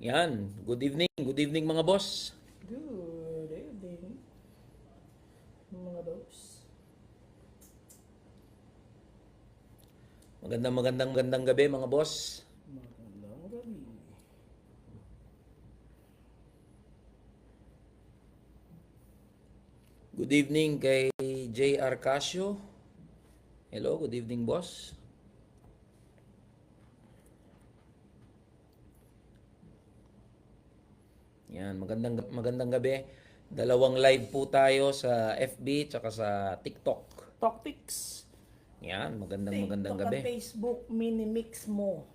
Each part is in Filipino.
Yan. Good evening. Good evening mga boss. Good evening, mga boss. Magandang gabi mga boss. Magandang gabi. Good evening kay J.R. Casio. Hello, good evening boss. Yan, magandang gabi. Dalawang live po tayo sa FB tsaka sa TikTok. Tactics. Yan, magandang TikTok gabi. at Facebook, mini-mix mo.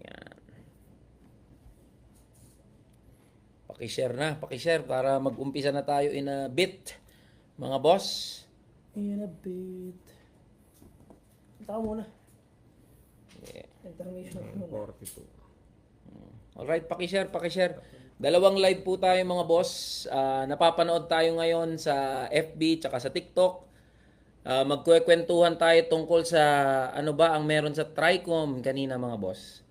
Yan. Paki-share para mag-umpisa na tayo in a bit. Mga boss. In a bit. Tama muna. Yeah. Intermission muna. 42. Alright, paki-share. Dalawang live po tayo mga boss. Napapanood tayo ngayon sa FB tsaka sa TikTok. Magkukwentuhan tayo tungkol sa ano ba ang meron sa TRICOM kanina mga boss.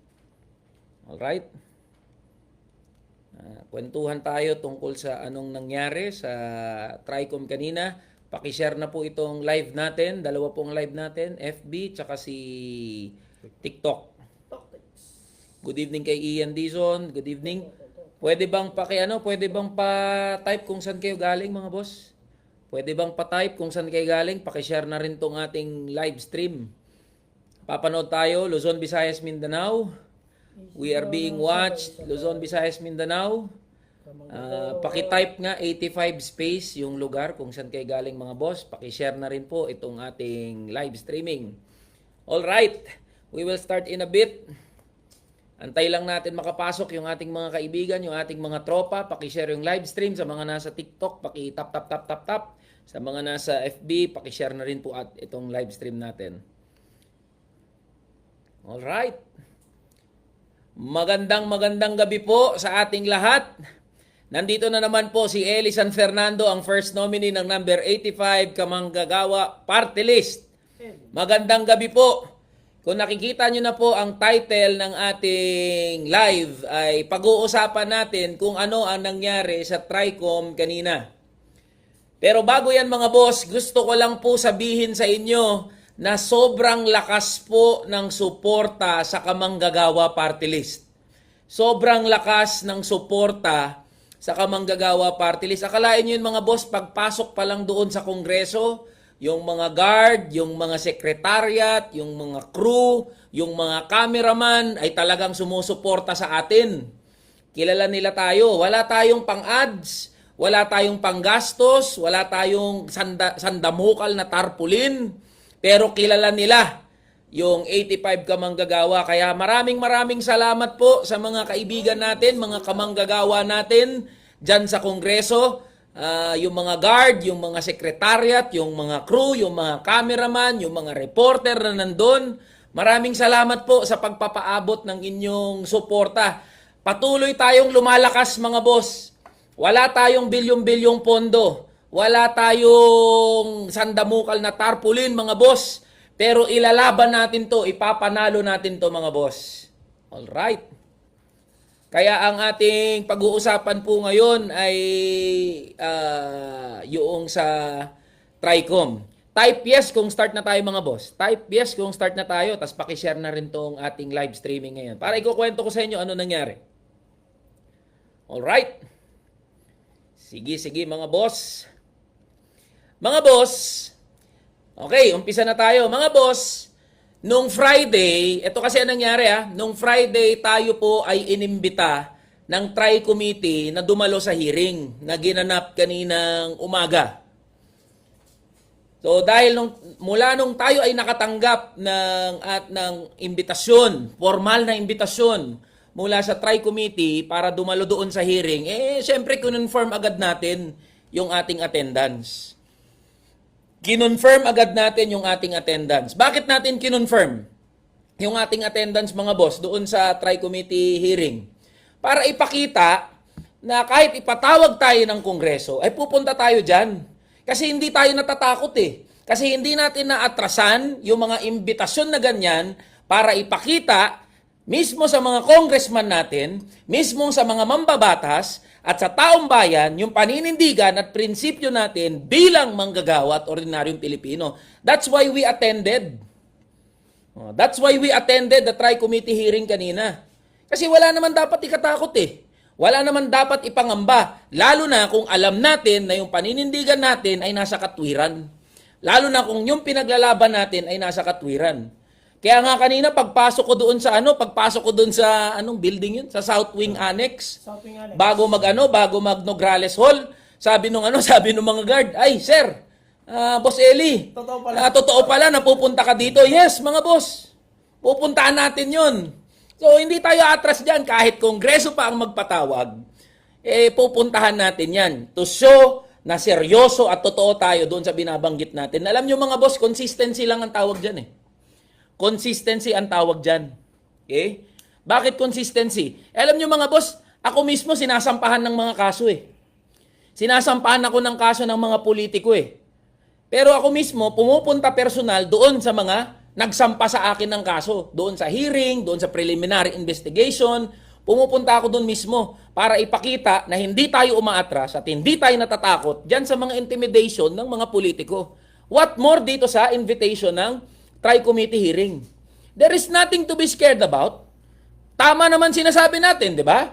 Alright? Kwentuhan tayo tungkol sa anong nangyari sa TRICOM kanina. Paki-share na po itong live natin. Dalawa pong live natin, FB tsaka si TikTok. Good evening kay Ian Dizon. Good evening. Pwede bang pa-type kung saan kayo galing mga boss? Pwede bang pa-type kung saan kayo galing? Paki-share na rin tong ating live stream. Papanood tayo, Luzon, Visayas, Mindanao. We are being watched, Luzon, Visayas, Mindanao. Paki-type nga 85 space yung lugar kung saan kayo galing mga boss. Paki-share na rin po itong ating live streaming. All right. We will start in a bit. Antay lang natin makapasok yung ating mga kaibigan, yung ating mga tropa. Paki-share yung live stream sa mga nasa TikTok, paki-tap. Sa mga nasa FB, paki-share na rin po at itong live stream natin. Alright. Magandang gabi po sa ating lahat. Nandito na naman po si Eli San Fernando, ang first nominee ng number 85 Kamanggagawa Party List. Magandang gabi po. Kung nakikita nyo na po ang title ng ating live ay pag-uusapan natin kung ano ang nangyari sa TRICOM kanina. Pero bago yan mga boss, gusto ko lang po sabihin sa inyo na sobrang lakas po ng suporta sa Kamanggagawa Party List. Sobrang lakas ng suporta sa Kamanggagawa Party List. Akalain nyo yun mga boss, pagpasok pa lang doon sa Kongreso, yung mga guard, yung mga secretariat, yung mga crew, yung mga cameraman ay talagang sumusuporta sa atin. Kilala nila tayo. Wala tayong pang-ads, wala tayong panggastos, wala tayong sandamukal na tarpulin, pero kilala nila yung 85 kamanggagawa. Kaya maraming salamat po sa mga kaibigan natin, mga kamanggagawa natin dyan sa Kongreso. Yung mga guard, yung mga secretariat, yung mga crew, yung mga cameraman, yung mga reporter na nandun. Maraming salamat po sa pagpapaabot ng inyong suporta. Patuloy tayong lumalakas mga boss. Wala tayong bilyong-bilyong pondo. Wala tayong sandamukal na tarpaulin mga boss. Pero ilalaban natin to, ipapanalo natin to mga boss. Alright. Kaya ang ating pag-uusapan po ngayon ay yung sa TRICOM. Type yes kung start na tayo mga boss. Type yes kung start na tayo. Tapos pakishare na rin tong ating live streaming ngayon. Para ikukwento ko sa inyo ano nangyari. Alright. Sige mga boss. Mga boss. Okay, umpisa na tayo. Mga boss. Nung Friday, ito kasi ang nangyari nung Friday tayo po ay inimbita ng Tri-Committee na dumalo sa hearing na ginanap kaninang umaga. So dahil mula nung tayo ay nakatanggap ng imbitasyon, formal na imbitasyon mula sa Tri-Committee para dumalo doon sa hearing, syempre kinonfirm agad natin yung ating attendance. Kinonfirm agad natin yung ating attendance. Bakit natin kinonfirm yung ating attendance mga boss doon sa Tri-Committee hearing? Para ipakita na kahit ipatawag tayo ng Kongreso, ay pupunta tayo dyan. Kasi hindi tayo natatakot Kasi hindi natin naatrasan yung mga imbitasyon na ganyan para ipakita mismo sa mga congressman natin, mismo sa mga mambabatas, at sa taong bayan, yung paninindigan at prinsipyo natin bilang manggagawa at ordinaryong Pilipino. That's why we attended. That's why we attended the Tri-Committee hearing kanina. Kasi wala naman dapat ikatakot eh. Wala naman dapat ipangamba. Lalo na kung alam natin na yung paninindigan natin ay nasa katwiran. Lalo na kung yung pinaglalaban natin ay nasa katwiran. Kaya nga kanina pagpasok ko doon sa anong building yun? Sa South Wing Annex. Something Alex. Bago mag Nograles Hall, sabi nung mga guard, ay sir, Boss Eli, Totoo pala. totoo pala na pupunta ka dito. Yes, mga boss. Pupuntaan natin 'yon. So hindi tayo atras diyan kahit kongreso pa ang magpatawag. Pupuntahan natin 'yan to show na seryoso at totoo tayo doon sa binabanggit natin. Alam niyo mga boss, consistency lang ang tawag diyan eh. Consistency ang tawag dyan. Okay? Bakit consistency? Alam nyo mga boss, ako mismo sinasampahan ng mga kaso eh. Sinasampahan ako ng kaso ng mga politiko eh. Pero ako mismo, pumupunta personal doon sa mga nagsampa sa akin ng kaso. Doon sa hearing, doon sa preliminary investigation. Pumupunta ako doon mismo para ipakita na hindi tayo umaatras at hindi tayo natatakot dyan sa mga intimidation ng mga politiko. What more dito sa invitation ng Tri-Committee hearing. There is nothing to be scared about. Tama naman sinasabi natin, di ba?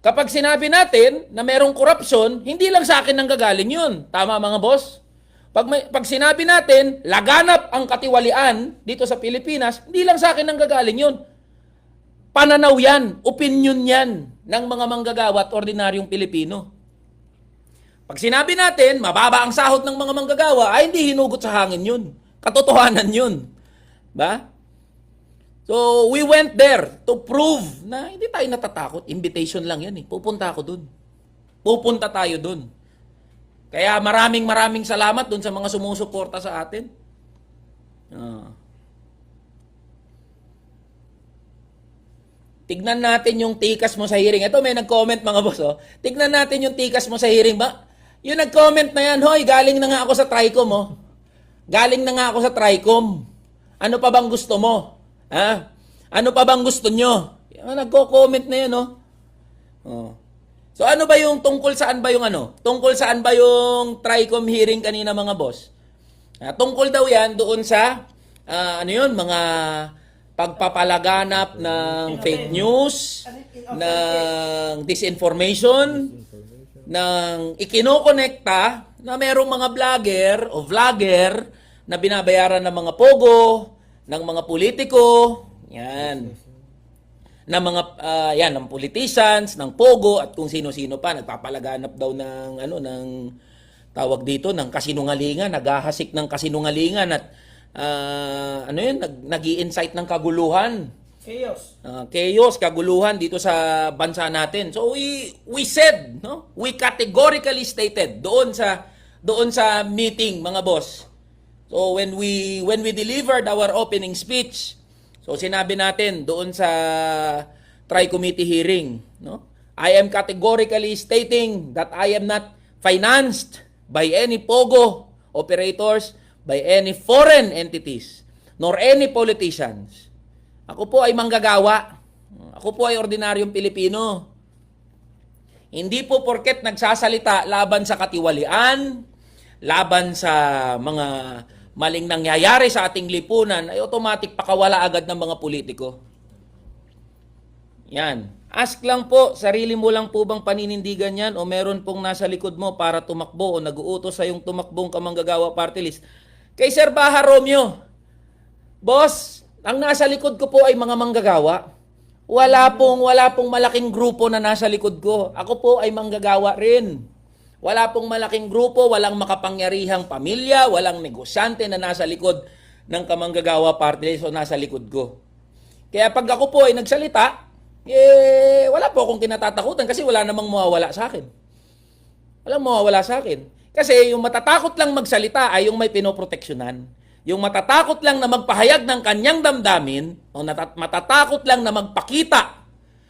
Kapag sinabi natin na merong korupsyon, hindi lang sa akin nang gagaling yun. Tama mga boss? Pag sinabi natin, laganap ang katiwalian dito sa Pilipinas, hindi lang sa akin nang gagaling yun. Pananaw yan, opinion yan ng mga manggagawa at ordinaryong Pilipino. Pag sinabi natin, mababa ang sahod ng mga manggagawa, ay hindi hinugot sa hangin yun. Katotohanan yun. Ba? So, we went there to prove na hindi tayo natatakot. Invitation lang yan eh. Pupunta ako dun. Pupunta tayo dun. Kaya maraming salamat dun sa mga sumusuporta sa atin. Tignan natin yung tikas mo sa hearing. Ito may nag-comment mga boss. Oh. Tignan natin yung tikas mo sa hearing ba? Yung nag-comment na yan, hoy, galing na nga ako sa Tricom. Oh. Galing na nga ako sa Tricom. Ano pa bang gusto mo? Ha? Ano pa bang gusto nyo? Nagko-comment na yan, no? Oh. So ano ba yung tungkol saan ba yung ano? Tungkol saan ba yung Tricom hearing kanina mga boss? Tungkol daw yan doon sa ano yun, mga pagpapalaganap ng fake news, ng disinformation, ng ikinokonekta na merong mga vlogger o vlogger na binabayaran ng mga pogo, ng mga politiko, yan. Ng mga ng politicians, ng pogo at kung sino-sino pa nagpapalaganap daw ng ng tawag dito ng kasinungalingan, naghahasik ng kasinungalingan at nag-i-incite ng kaguluhan. Chaos. Chaos, kaguluhan dito sa bansa natin. So we said, no? We categorically stated doon sa meeting mga boss. So when we delivered our opening speech, so sinabi natin doon sa Tri-Committee hearing, no? I am categorically stating that I am not financed by any pogo operators, by any foreign entities, nor any politicians. Ako po ay manggagawa. Ako po ay ordinaryong Pilipino. Hindi po porket nagsasalita laban sa katiwalian, laban sa mga maling nangyayari sa ating lipunan, ay automatic pakawala agad ng mga politiko. Yan. Ask lang po, sarili mo lang po bang paninindigan yan o meron pong nasa likod mo para tumakbo o nag-uutos sa yung tumakbong kamanggagawa party list? Kay Sir Baha Romeo, boss, ang nasa likod ko po ay mga manggagawa. Wala pong malaking grupo na nasa likod ko. Ako po ay manggagawa rin. Wala pong malaking grupo, walang makapangyarihang pamilya, walang negosyante na nasa likod ng kamanggagawa party list o nasa likod ko. Kaya pag ako po ay nagsalita, wala po akong kinatatakutan kasi wala namang mawawala sa akin. Walang mawawala sa akin. Kasi yung matatakot lang magsalita ay yung may pinoproteksyonan. Yung matatakot lang na magpahayag ng kanyang damdamin o matatakot lang na magpakita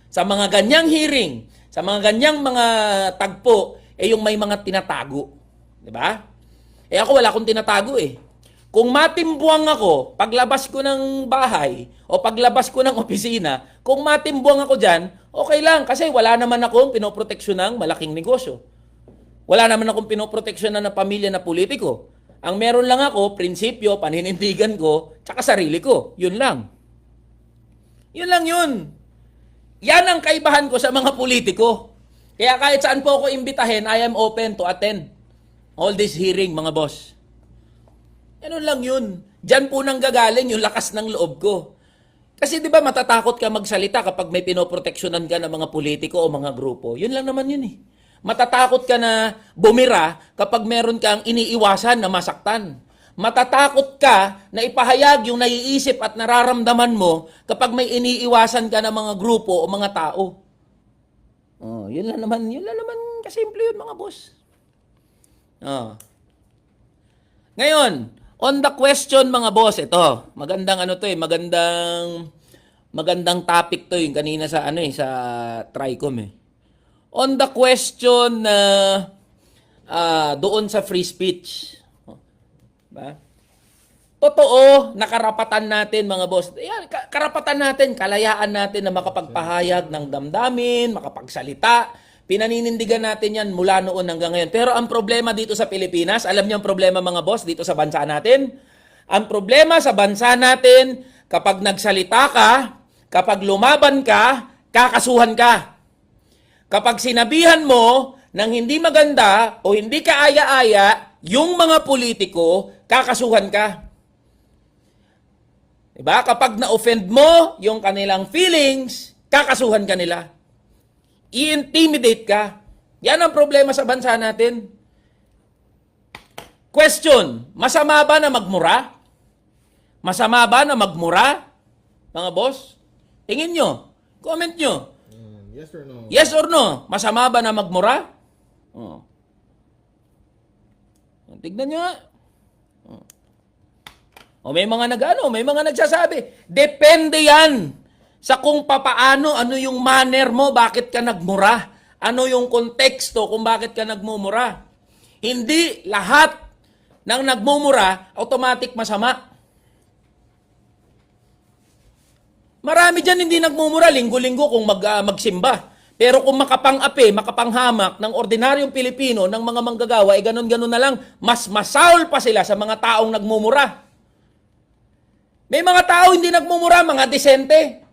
sa mga ganyang hearing, sa mga ganyang mga tagpo, yung may mga tinatago. Diba? Ako wala akong tinatago eh. Kung matimbuang ako, paglabas ko ng bahay o paglabas ko ng opisina, kung matimbuang ako dyan, okay lang kasi wala naman akong pinoproteksyon ng malaking negosyo. Wala naman akong pinoproteksyon ng pamilya na politiko. Ang meron lang ako, prinsipyo, paninindigan ko, tsaka sarili ko. Yun lang. Yun lang yun. Yan ang kaibahan ko sa mga politiko. Kaya kahit saan po ako imbitahin, I am open to attend all this hearing, mga boss. Ano lang yun. Diyan po nang gagaling yung lakas ng loob ko. Kasi di ba matatakot ka magsalita kapag may pinoproteksyonan ka ng mga politiko o mga grupo. Yun lang naman yun eh. Matatakot ka na bumira kapag meron kang iniiwasan na masaktan. Matatakot ka na ipahayag yung naiisip at nararamdaman mo kapag may iniiwasan ka ng mga grupo o mga tao. Oh, yun lang naman kasimple yun, mga boss. Oh. Ngayon, on the question, mga boss, ito, magandang magandang topic to yung kanina sa sa Tricom eh. On the question na doon sa free speech. Ba? Totoo, nakarapatan natin, mga boss. Yan, karapatan natin, kalayaan natin na makapagpahayag ng damdamin, makapagsalita. Pinaninindigan natin yan mula noon hanggang ngayon. Pero ang problema dito sa Pilipinas, alam niyo ang problema, mga boss, dito sa bansa natin? Ang problema sa bansa natin, kapag nagsalita ka, kapag lumaban ka, kakasuhan ka. Kapag sinabihan mo ng hindi maganda o hindi ka aya-aya, yung mga politiko, kakasuhan ka. Diba? Kapag na-offend mo yung kanilang feelings, kakasuhan ka nila. I-intimidate ka. Yan ang problema sa bansa natin. Question, masama ba na magmura? Masama ba na magmura? Mga boss? Tingin nyo. Comment nyo. Yes or no? Yes or no? Masama ba na magmura? Oh. Tignan nyo nga. O may mga may mga nagsasabi. Depende yan sa kung papaano, ano yung manner mo, bakit ka nagmura. Ano yung konteksto kung bakit ka nagmumura. Hindi lahat ng nagmumura, automatic masama. Marami dyan hindi nagmumura, linggo-linggo kung magsimba. Pero kung makapang-api, makapanghamak ng ordinaryong Pilipino, ng mga manggagawa, ganun-ganun na lang, mas masaul pa sila sa mga taong nagmumura. May mga tao hindi nagmumura, mga disente.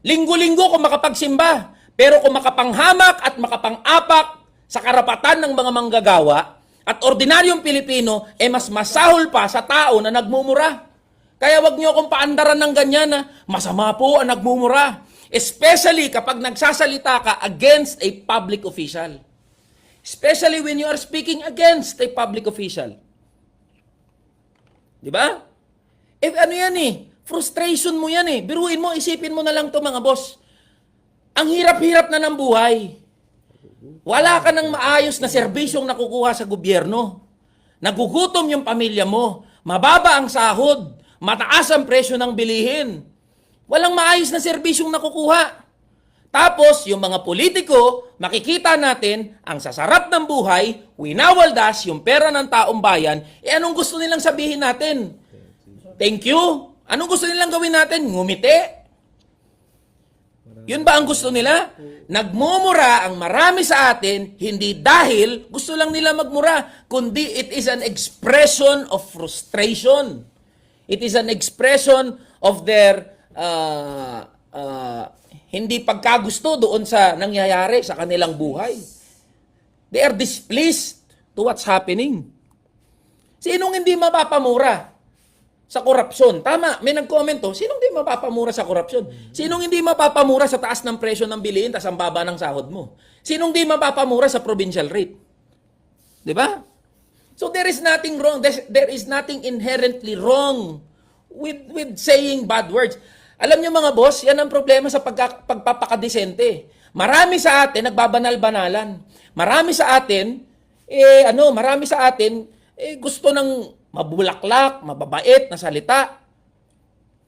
Linggo-linggo kung makapagsimba. Pero kung makapanghamak at makapang-apak sa karapatan ng mga manggagawa at ordinaryong Pilipino, mas masahol pa sa tao na nagmumura. Kaya wag niyo akong paandaran ng ganyan na masama po ang nagmumura. Especially kapag nagsasalita ka against a public official. Especially when you are speaking against a public official. Di ba? Ano yan frustration mo yan Biruin mo, isipin mo na lang to, mga boss. Ang hirap-hirap na ng buhay. Wala ka ng maayos na serbisyong nakukuha sa gobyerno. Nagugutom yung pamilya mo. Mababa ang sahod. Mataas ang presyo ng bilihin. Walang maayos na serbisyong nakukuha. Tapos, yung mga politiko, makikita natin, ang sasarap ng buhay, winawaldas yung pera ng taong bayan, anong gusto nilang sabihin natin? Thank you. Anong gusto nilang gawin natin? Ngumiti. Yun ba ang gusto nila? Nagmumura ang marami sa atin, hindi dahil gusto lang nila magmura, kundi it is an expression of frustration. It is an expression of their hindi pagkagusto doon sa nangyayari sa kanilang buhay. They are displeased to what's happening. Sinong hindi mapapamura sa korupsyon? Tama, may nag-comment sinong hindi mapapamura sa korupsyon? Sinong hindi mapapamura sa taas ng presyo ng bilihin tas ang baba ng sahod mo? Sinong hindi mapapamura sa provincial rate? Di ba? So there is nothing wrong. There is nothing inherently wrong with saying bad words. Alam niyo, mga boss, yan ang problema sa pagpapakadesente. Marami sa atin nagbabanal-banalan. Marami sa atin gusto ng mabulaklak, mababait na salita.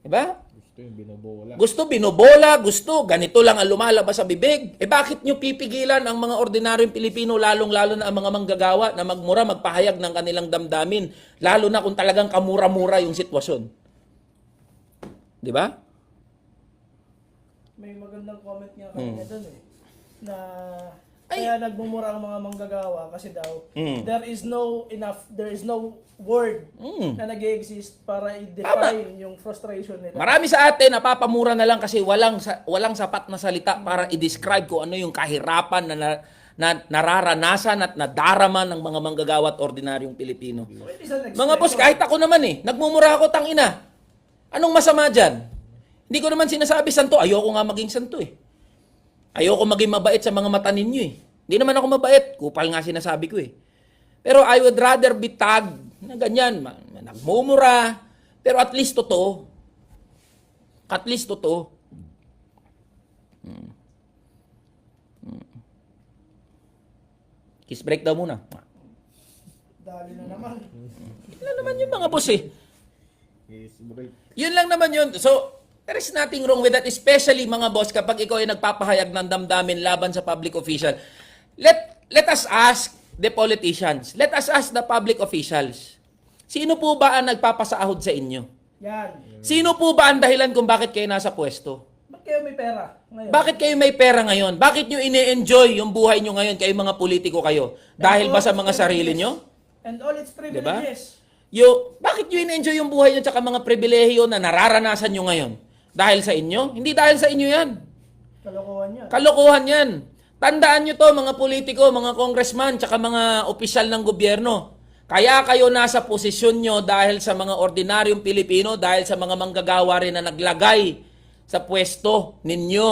Diba? yung binobola. Gusto binobola, gusto ganito lang ang lumalabas sa bibig. Bakit nyo pipigilan ang mga ordinaryong Pilipino, lalong-lalo na ang mga manggagawa na magmura, magpahayag ng kanilang damdamin, lalo na kung talagang kamura-mura yung sitwasyon? Di ba? May magandang comment nga kanina doon na kaya nagmumura ang mga manggagawa kasi daw there is no word na nag-exist para i-define yung frustration nila. Marami sa atin napapamura na lang kasi walang sapat na salita para i-describe kung ano yung kahirapan na nararanasan at nadarama ng mga manggagawa at ordinaryong Pilipino. Mga boss, kahit ako naman nagmumura ako, tangina. Anong masama dyan? Hindi ko naman sinasabi santo, ayoko nga maging santo Ayoko maging mabait sa mga mata ninyo Hindi naman ako mabait, kupal nga sinasabi ko Pero I would rather be tagged na ganyan, nagmumura, pero at least totoo. At least totoo. Kiss break daw muna. Dali na naman. Yun lang naman yung mga boss Yes, break. Yun lang naman yun. So, there is nothing wrong with that, especially mga boss, kapag ikaw ay nagpapahayag ng damdamin laban sa public official. Let us ask the politicians. Let us ask the public officials. Sino po ba ang nagpapasahod sa inyo? Yan. Sino po ba ang dahilan kung bakit kayo nasa pwesto? Ba't kayo may pera ngayon? Bakit kayo may pera ngayon? Bakit nyo ine-enjoy yung buhay nyo ngayon, kayo mga politiko kayo? Dahil ba sa mga sarili nyo? And all its privileges. Bakit nyo ine-enjoy yung buhay nyo at mga pribilehiyo na nararanasan nyo ngayon? Dahil sa inyo? Hindi dahil sa inyo yan. Kalokohan yan. Kalokohan yan. Tandaan nyo to, mga politiko, mga congressman, tsaka mga opisyal ng gobyerno. Kaya kayo nasa posisyon nyo dahil sa mga ordinaryong Pilipino, dahil sa mga manggagawa rin na naglagay sa pwesto ninyo.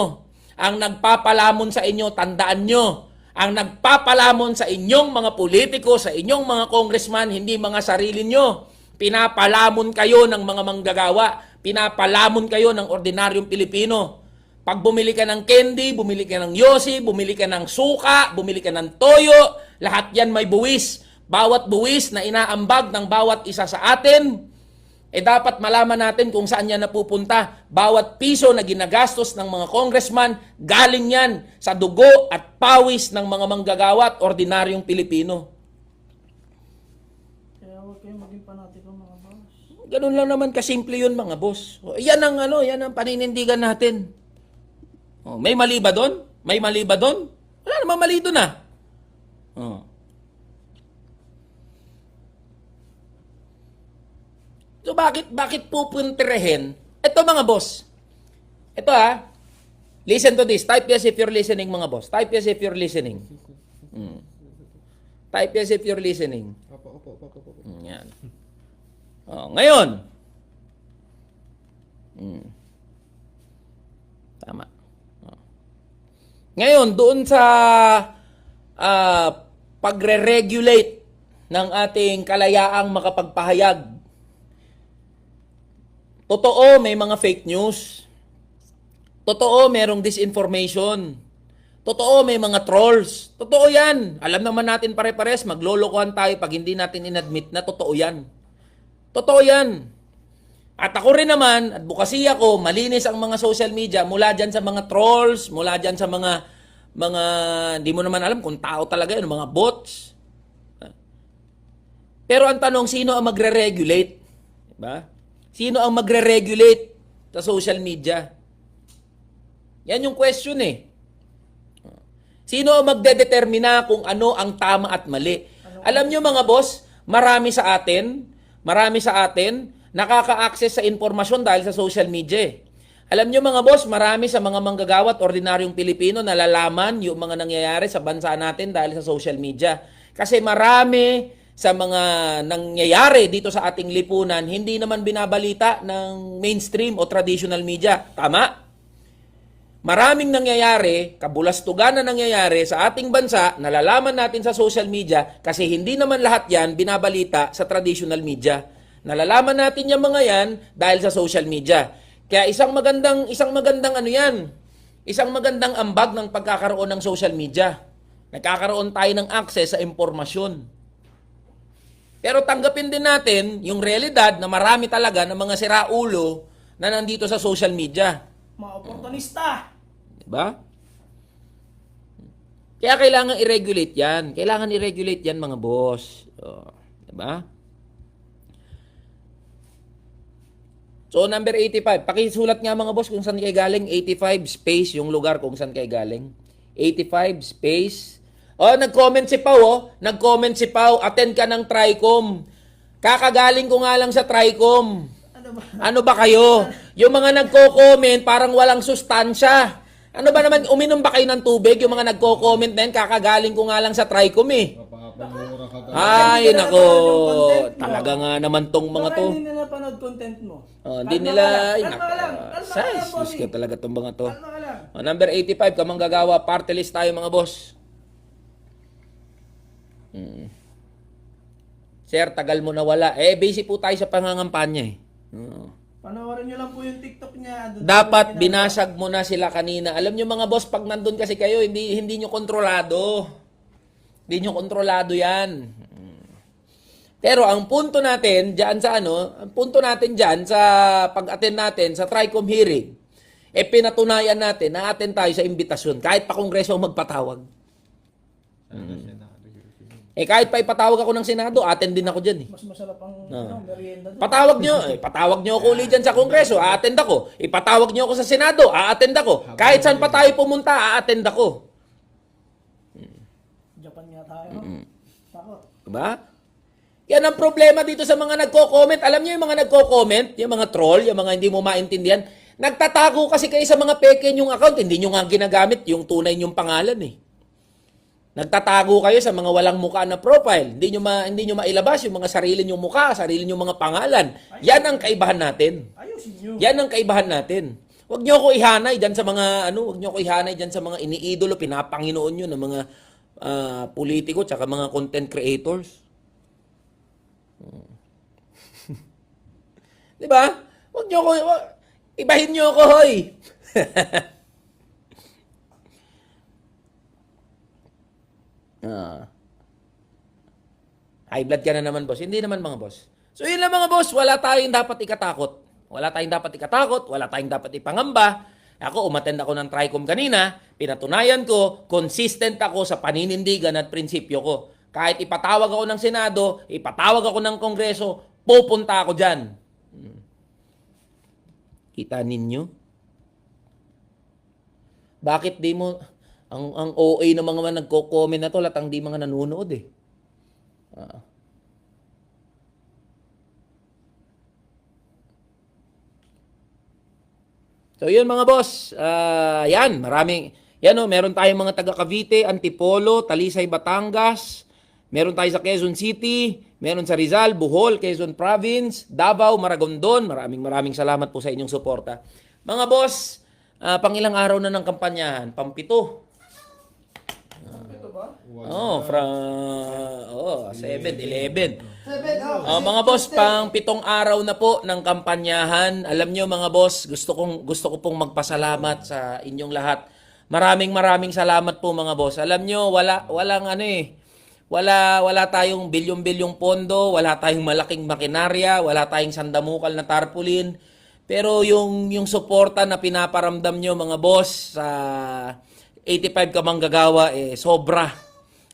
Ang nagpapalamon sa inyo, tandaan nyo, ang nagpapalamon sa inyong mga politiko, sa inyong mga congressman, hindi mga sarili nyo. Pinapalamon kayo ng mga manggagawa. Pinapalamon kayo ng ordinaryong Pilipino. Pag bumili ka ng candy, bumili ka ng yosi, bumili ka ng suka, bumili ka ng toyo, lahat yan may buwis. Bawat buwis na inaambag ng bawat isa sa atin, dapat malaman natin kung saan yan napupunta. Bawat piso na ginagastos ng mga congressman, galing yan sa dugo at pawis ng mga manggagawa at ordinaryong Pilipino. Kaya huwag kayo maging panatiko mga boss. Ganun lang naman kasimple yun mga boss. Yan ang paninindigan natin. May mali ba doon? May mali ba doon? Wala namang mali doon So bakit pupuntirehin? Ito mga boss. Ito listen to this. Type yes if you're listening mga boss. Type yes if you're listening. Type yes if you're listening. Opo. Yan. Ngayon. Tama. Ngayon, doon sa pagre-regulate ng ating kalayaang makapagpahayag, totoo, may mga fake news. Totoo, merong disinformation. Totoo, may mga trolls. Totoo yan. Alam naman natin pare-pares, maglolokohan tayo pag hindi natin inadmit na totoo yan. Totoo yan. At ako rin naman, advokasya ko, malinis ang mga social media mula dyan sa mga trolls, mula dyan sa mga hindi mo naman alam kung tao talaga yun, mga bots. Pero ang tanong, sino ang magre-regulate? Diba? Sino ang magre-regulate sa social media? Yan yung question Sino ang magdedetermina kung ano ang tama at mali? Alam nyo mga boss, marami sa atin, nakaka-access sa informasyon dahil sa social media. Alam nyo mga boss, marami sa mga manggagawa at ordinaryong Pilipino nalalaman yung mga nangyayari sa bansa natin dahil sa social media. Kasi marami sa mga nangyayari dito sa ating lipunan, hindi naman binabalita ng mainstream o traditional media. Tama? Maraming nangyayari, kabulastugan na nangyayari sa ating bansa, nalalaman natin sa social media kasi hindi naman lahat yan binabalita sa traditional media. Nalalaman natin yung mga yan dahil sa social media. Kaya isang magandang isang magandang ambag ng pagkakaroon ng social media. Nagkakaroon tayo ng access sa impormasyon. Pero tanggapin din natin yung realidad na marami talaga ng mga siraulo na nandito sa social media. Mga oportunista. Diba? Kaya kailangan i-regulate yan. Kailangan i-regulate yan, mga boss. Diba? So, number 85. Pakisulat nga, mga boss, kung saan kayo galing. 85 space yung lugar kung saan kayo galing. 85 space. Nag-comment si Pau, Nag-comment si Pau, attend ka ng TRICOM. Kakagaling ko nga lang sa TRICOM. Ano ba kayo? Yung mga nagko-comment, parang walang sustansya. Ano ba naman, uminom ba kayo ng tubig? Yung mga nagko-comment na yan, kakagaling ko nga lang sa TRICOM eh. Papapamura ka ka. Ay, Hindi nila nako. napanood yung content mo. Talaga nga naman tong mga Baka to. hindi nila panood content mo. Hindi Kalma nila, ka lang. ay, Kalma ka lang. Kalma ka lang, size, bossing. ka talaga tong mga to. Kalma ka lang. Number 85, kamanggagawa, party list tayo, mga boss. Sir, tagal mo na wala. Busy po tayo sa pangangampanya eh. Panoorin nyo lang po yung TikTok niya. Andun Dapat po yung binasag mo na sila kanina. Alam nyo mga boss, pag nandun kasi kayo, hindi nyo kontrolado. Hindi nyo kontrolado yan. Pero ang punto natin diyan sa ang punto natin diyan sa pag-attend natin sa TRICOM hearing, pinatunayan natin na attend tayo sa imbitasyon kahit pa kongreso ang magpatawag. Kahit pa ipatawag ako ng Senado, attend din ako diyan eh. Mas masarap ang merienda doon. Patawag nyo ako ulit dyan sa kongreso, a-attend ako. Ipatawag nyo ako sa Senado, a-attend ako. Kahit saan pa tayo pumunta, a-attend ako. Japan nga tayo. Takot. Diba? Yan ang problema dito sa mga nagko-comment. Alam niyo yung mga nagko-comment, yung mga troll, yung mga hindi mo maintindihan, nagtatago kasi kayo sa mga peke yung account. Hindi nyo nga ginagamit yung tunay nyong pangalan eh. Nagtatago kayo sa mga walang muka na profile. Hindi nyo mailabas yung mga sarili nyong muka, sarili nyong mga pangalan. Yan ang kaibahan natin. Ayusin nyo. Yan ang kaibahan natin. Huwag nyo ako ihanay dyan sa mga huwag nyo ako ihanay dyan sa mga iniidolo, pinapanginoon nyo ng mga politiko tsaka mga content creators. Di ba? Huwag nyo ako, ibahin nyo ako, hoy. High blood ka na naman, boss. Hindi naman, mga boss. So, yun lang, mga boss. Wala tayong dapat ikatakot. Wala tayong dapat ipangamba. Ako, umattend ako ng TRICOM kanina. Pinatunayan ko, consistent ako sa paninindigan at prinsipyo ko. Kahit ipatawag ako ng Senado, ipatawag ako ng Kongreso, pupunta ako dyan. Kita ninyo? Bakit di mo, ang OA ng mga nagko-comment na to, latang di mga nanonood eh. So yun mga boss, yan, meron tayong mga taga Cavite, Antipolo, Talisay, Batangas, meron tayo sa Quezon City, meron sa Rizal, Bohol, Quezon Province, Davao, Maragondon. Maraming salamat po sa inyong suporta. Mga boss, pangilang araw na ng kampanyahan? Pampito. Ito ba? 7, 11. Mga boss, pang 7 araw na po ng kampanyahan. Alam nyo mga boss, gusto ko pong magpasalamat sa inyong lahat. Maraming salamat po mga boss. Alam nyo, wala tayong bilyong-bilyong pondo, wala tayong malaking makinarya, wala tayong sandamukal na tarpaulin. Pero yung suporta na pinaparamdam nyo mga boss sa 85 kamanggagawa, sobra.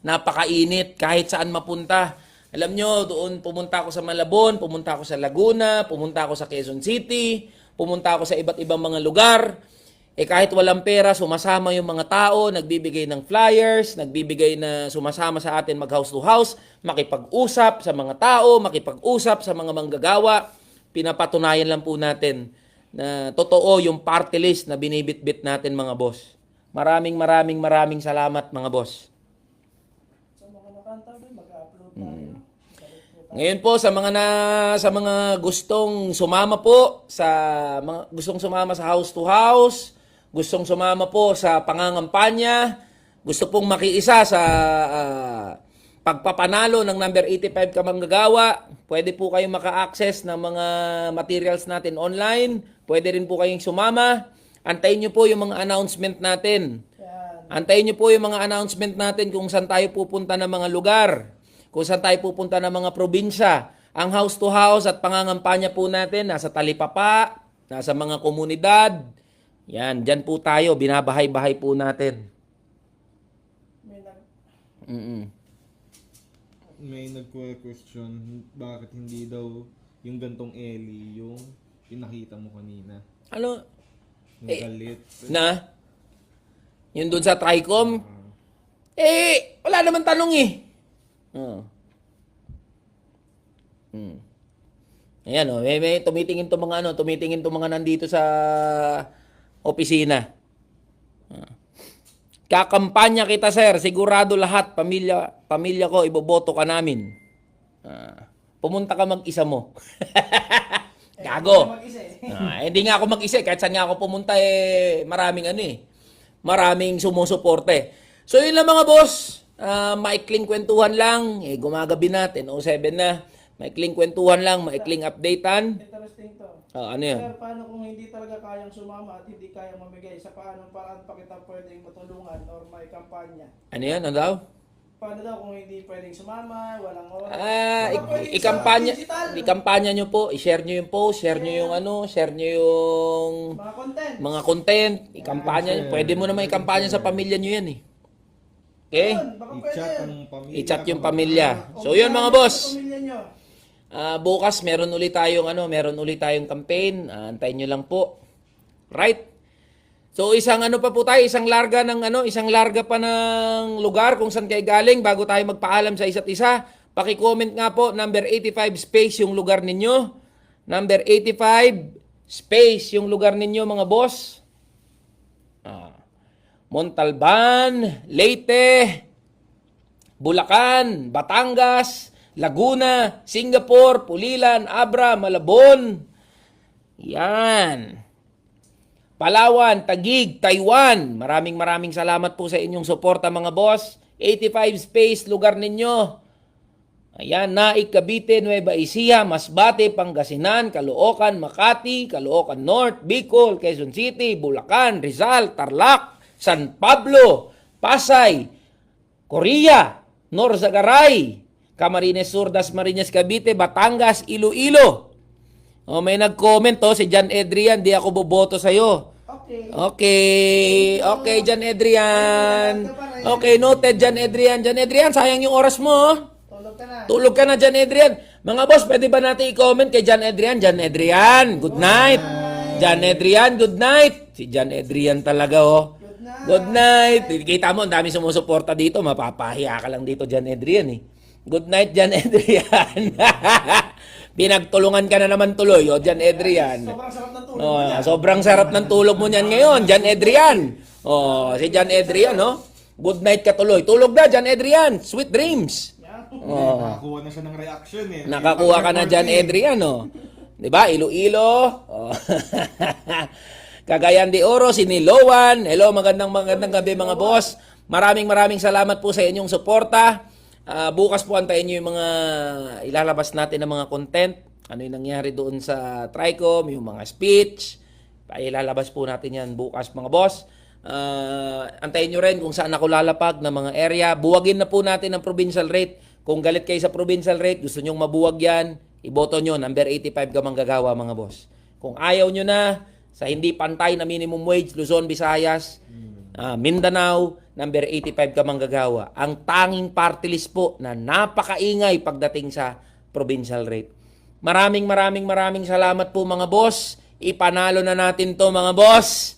Napakainit kahit saan mapunta. Alam nyo, doon pumunta ako sa Malabon, pumunta ako sa Laguna, pumunta ako sa Quezon City, pumunta ako sa iba't ibang mga lugar. Kahit walang pera, sumasama yung mga tao, nagbibigay ng flyers, sumasama sa atin mag-house to house, makipag-usap sa mga tao, makipag-usap sa mga manggagawa. Pinapatunayan lang po natin na totoo yung party list na binibitbit natin mga boss. Maraming salamat mga boss. Sa mga nakanta doon, mag-upload tayo. Ngayon po sa mga gustong sumama po gustong sumama sa house to house, gustong sumama po sa pangangampanya, gusto pong makiisa sa pagpapanalo ng number 85 kamanggagawa, pwede po kayong maka-access ng mga materials natin online, pwede rin po kayong sumama. Antayin nyo po yung mga announcement natin. Antayin nyo po yung mga announcement natin kung saan tayo pupunta ng mga lugar, kung saan tayo pupunta ng mga probinsya. Ang house to house at pangangampanya po natin nasa Talipapa, nasa mga komunidad. Yan, dyan po tayo, binabahay-bahay po natin. May nag... May nagko-question, bakit hindi daw yung gantong Ellie yung pinakita mo kanina? Ano? Yung galit. Na? Yun doon sa Tricom? Wala naman tanong eh. Ayan may tumitingin to mga nandito sa opisina. Kakampanya kita, sir. Sigurado lahat, pamilya ko, iboboto ka namin. Pumunta ka mag-isa mo. Gago. Mag-isa eh. Hindi nga ako mag-isa. Kahit saan nga ako pumunta, maraming sumusuporte. So yun lang mga boss. Maikling kwentuhan lang. Gumagabi natin. 07 na. Maikling kwentuhan lang. Maikling updatean. Interesting to. Ano yan? Sir, paano kung hindi talaga kayang sumama at hindi kayang mamigay? Sa paanong paraan pa kita pwedeng matulungan or may kampanya? Ano yan? Ano daw? Paano daw kung hindi pwedeng sumama, walang oras? Ikampanya nyo po. I-share nyo yung post. Share nyo yung share nyo yung Mga content. mga content. Ikampanya nyo. Pwede mo naman ikampanya sa pamilya nyo yan eh. Okay? Yun, baka pwede. I-chat ang pamilya. I-chat yung pamilya. So yun mga boss. Sa pamilya nyo. Bukas meron ulit tayong campaign. Antayin nyo lang po. Right? So isang pa po tayo, isang larga pa ng lugar kung saan kayo galing bago tayo magpaalam sa isa't isa. Paki-comment nga po, number 85 space yung lugar ninyo. Number 85 space yung lugar ninyo mga boss. Montalban, Leyte, Bulacan, Batangas, Laguna, Singapore, Pulilan, Abra, Malabon. Yan. Palawan, Taguig, Taiwan. Maraming salamat po sa inyong suporta mga boss. 85 space, lugar ninyo. Ayan, Naik, Cavite, Nueva Ecija, Masbate, Pangasinan, Caloocan, Makati, Caloocan North, Bicol, Quezon City, Bulacan, Rizal, Tarlac, San Pablo, Pasay, Korea, Norzagaray, Camarines Sur, Dasmariñas, Cavite, Batangas, Iloilo. May nag-comment si John Adrian, di ako boboto sa'yo. Okay. Okay, John Adrian. Okay, noted, John Adrian. John Adrian, sayang yung oras mo. Tulog ka na. Tulog ka na, John Adrian. Mga boss, pwede ba natin i-comment kay John Adrian? John Adrian, good night. John Adrian, good night. Si John Adrian talaga, Good night. Kita mo, ang dami sumusuporta dito. Mapapahiya ka lang dito, John Adrian, Good night, John Adrian. Pinagtulungan ka na naman tuloy, John Adrian. Sobrang sarap ng tulog. Sobrang sarap ng tulog mo niyan ngayon, John Adrian. Si John Adrian, Good night ka tuloy. Tulog na, John Adrian. Sweet dreams. Nakakuha na siya ng reaction eh. Nakakuha ka na, John Adrian, Diba? Iloilo. Cagayan de Oro, Siniloan. Hello, magandang gabi mga boss. Maraming salamat po sa inyong suporta. Bukas po antayin nyo yung mga ilalabas natin ng mga content. Ano yung nangyari doon sa Tricom, yung mga speech. Ilalabas po natin yan bukas mga boss. Antayin nyo rin kung saan ako lalapag ng mga area. Buwagin na po natin ang provincial rate. Kung galit kayo sa provincial rate, gusto nyong mabuwag yan, iboto nyo, number 85 ka manggagawa mga boss. Kung ayaw nyo na, sa hindi pantay na minimum wage, Luzon, Visayas, Mindanao, number 85 ka manggagawa. Ang tanging party list po na napakaingay pagdating sa provincial rate. Maraming salamat po mga boss. Ipanalo na natin to mga boss.